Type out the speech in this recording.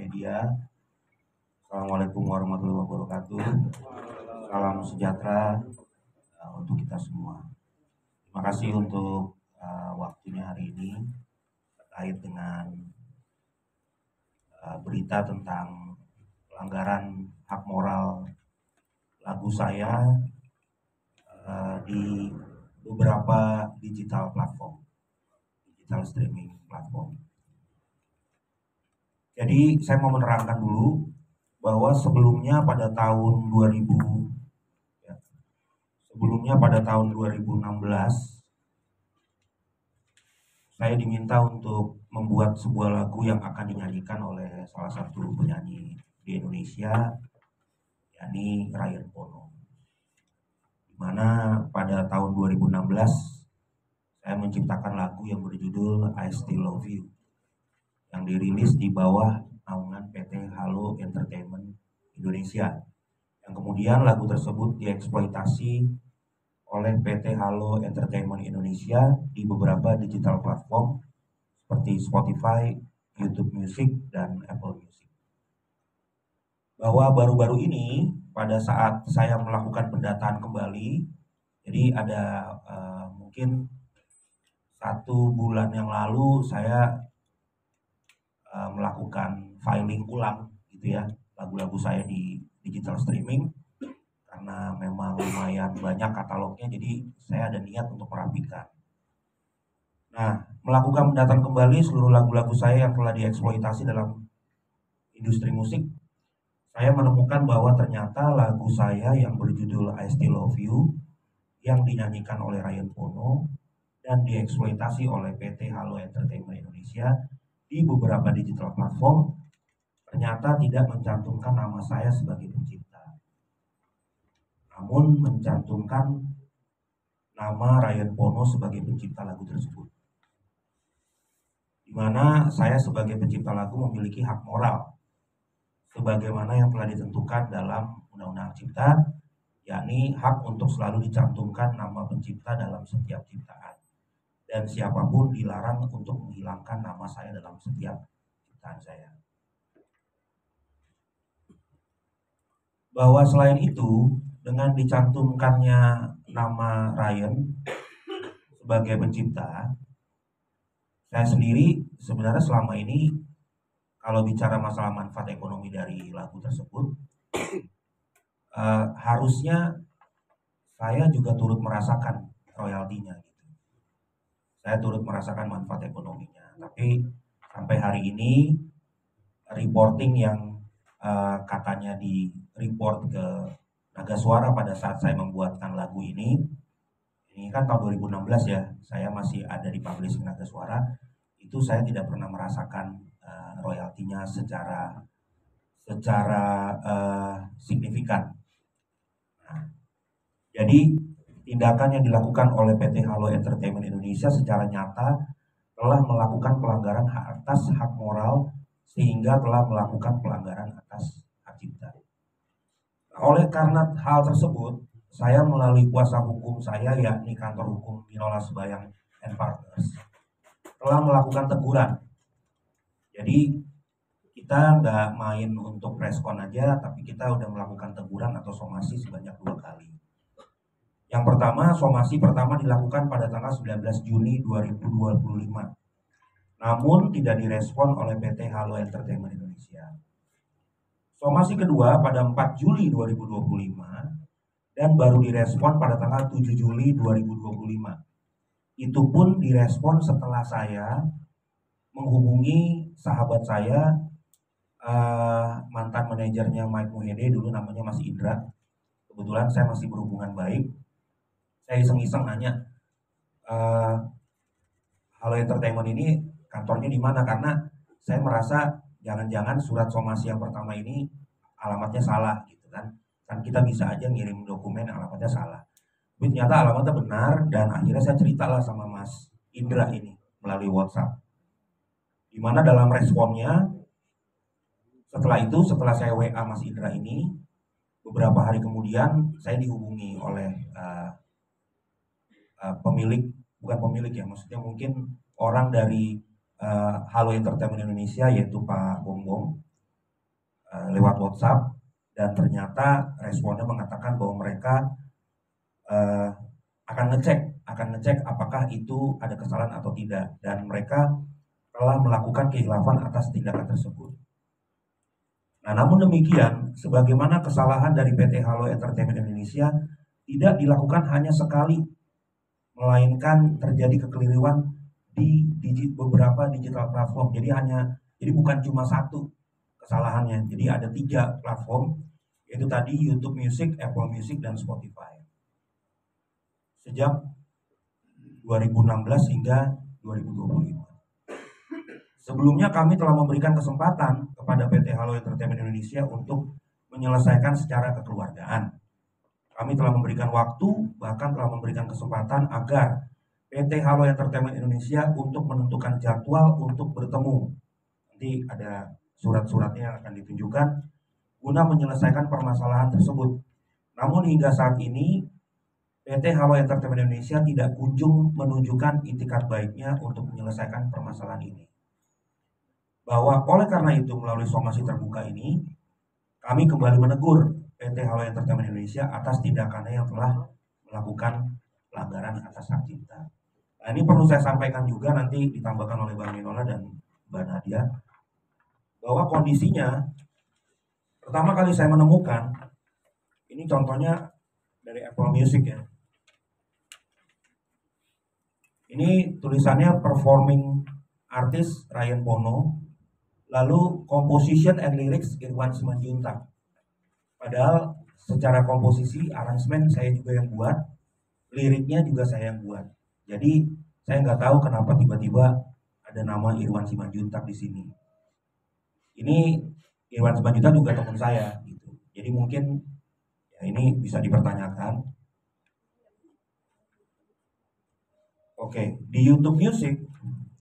media. Assalamualaikum warahmatullahi wabarakatuh. Salam sejahtera untuk kita semua. Terima kasih untuk waktunya hari ini terkait dengan berita tentang pelanggaran hak moral lagu saya di beberapa digital streaming platform. Jadi saya mau menerangkan dulu bahwa sebelumnya pada tahun 2016 saya diminta untuk membuat sebuah lagu yang akan dinyanyikan oleh salah satu penyanyi di Indonesia, yakni Ryan Pono. Dimana pada tahun 2016 saya menciptakan lagu yang berjudul I Still Love You, yang dirilis di bawah naungan PT Halo Entertainment Indonesia, yang kemudian lagu tersebut dieksploitasi oleh PT Halo Entertainment Indonesia di beberapa digital platform seperti Spotify, YouTube Music, dan Apple Music. Bahwa baru-baru ini pada saat saya melakukan pendataan kembali, jadi ada mungkin 1 bulan yang lalu saya melakukan filing ulang gitu ya lagu-lagu saya di digital streaming, karena memang lumayan banyak katalognya, jadi saya ada niat untuk merapikan. Nah, melakukan pendataan kembali seluruh lagu-lagu saya yang telah dieksploitasi dalam industri musik, saya menemukan bahwa ternyata lagu saya yang berjudul I Still Love You yang dinyanyikan oleh Ryan Pono dan dieksploitasi oleh PT Halo Entertainment Indonesia di beberapa digital platform ternyata tidak mencantumkan nama saya sebagai pencipta, namun mencantumkan nama Ryan Pono sebagai pencipta lagu tersebut, di mana saya sebagai pencipta lagu memiliki hak moral sebagaimana yang telah ditentukan dalam Undang-Undang Cipta, yakni hak untuk selalu dicantumkan nama pencipta dalam setiap ciptaan, dan siapapun dilarang untuk menghilangkan nama saya dalam setiap ciptaan saya. Bahwa selain itu, dengan dicantumkannya nama Ryan sebagai pencipta, saya sendiri sebenarnya selama ini kalau bicara masalah manfaat ekonomi dari lagu tersebut, harusnya saya juga turut merasakan royaltinya gitu. Saya turut merasakan manfaat ekonominya, tapi sampai hari ini reporting yang katanya di report ke Naga Suara pada saat saya membuatkan lagu ini kan tahun 2016 ya, saya masih ada di publishing Naga Suara, itu saya tidak pernah merasakan royaltinya secara signifikan. Nah, jadi tindakan yang dilakukan oleh PT Halo Entertainment Indonesia secara nyata telah melakukan pelanggaran atas hak moral sehingga telah melakukan pelanggaran atas hak cipta. Oleh karena hal tersebut, saya melalui kuasa hukum saya, yakni kantor hukum Minola Sebayang and Partners, telah melakukan teguran. Jadi kita nggak main untuk preskon aja, tapi kita udah melakukan teguran atau somasi sebanyak 2 kali. Yang pertama, somasi pertama dilakukan pada tanggal 19 Juni 2025. Namun tidak direspon oleh PT Halo Entertainment Indonesia. Somasi kedua pada 4 Juli 2025 dan baru direspon pada tanggal 7 Juli 2025. Itu pun direspon setelah saya menghubungi sahabat saya, mantan manajernya Mike Mohede, dulu namanya Mas Indra. Kebetulan saya masih berhubungan baik. Saya iseng-iseng nanya, Halo Entertainment ini kantornya di mana? Karena saya merasa jangan-jangan surat somasi yang pertama ini alamatnya salah gitu kan. Kan kita bisa aja ngirim dokumen alamatnya salah. Tapi ternyata alamatnya benar, dan akhirnya saya ceritalah sama Mas Indra ini melalui WhatsApp. Dimana dalam responnya, setelah saya WA Mas Indra ini, beberapa hari kemudian saya dihubungi oleh bukan pemilik ya, maksudnya mungkin orang dari Halo Entertainment Indonesia, yaitu Pak Bongbong. lewat WhatsApp, dan ternyata responnya mengatakan bahwa mereka akan ngecek apakah itu ada kesalahan atau tidak, dan mereka telah melakukan kekhilafan atas tindakan tersebut. Nah, namun demikian, sebagaimana kesalahan dari PT Halo Entertainment Indonesia tidak dilakukan hanya sekali, melainkan terjadi kekeliruan di beberapa digital platform. Jadi bukan cuma satu kesalahannya. Jadi ada 3 platform, yaitu tadi YouTube Music, Apple Music, dan Spotify. Sejak 2016 hingga 2025. Sebelumnya kami telah memberikan kesempatan kepada PT Halo Entertainment Indonesia untuk menyelesaikan secara kekeluargaan. Kami telah memberikan waktu, bahkan telah memberikan kesempatan agar PT Halo Entertainment Indonesia untuk menentukan jadwal untuk bertemu. Nanti ada surat-suratnya yang akan ditunjukkan guna menyelesaikan permasalahan tersebut. Namun hingga saat ini PT Halo Entertainment Indonesia tidak kunjung menunjukkan itikat baiknya untuk menyelesaikan permasalahan ini. Bahwa oleh karena itu melalui somasi terbuka ini kami kembali menegur PT Halo Entertainment Indonesia atas tindakannya yang telah melakukan pelanggaran atas hak cipta. Nah, ini perlu saya sampaikan juga, nanti ditambahkan oleh Bang Minola dan Mbak Nadia, bahwa kondisinya pertama kali saya menemukan, ini contohnya dari Apple Music ya. Ini tulisannya performing artist Ryan Bono, lalu composition and lyrics Irwan Simanjuntak. Padahal secara komposisi, aransemen saya juga yang buat, liriknya juga saya yang buat. Jadi saya nggak tahu kenapa tiba-tiba ada nama Irwan Simanjuntak di sini. Ini Irwan Simanjuntak juga teman saya, gitu. Jadi mungkin ya ini bisa dipertanyakan. Oke, di YouTube Music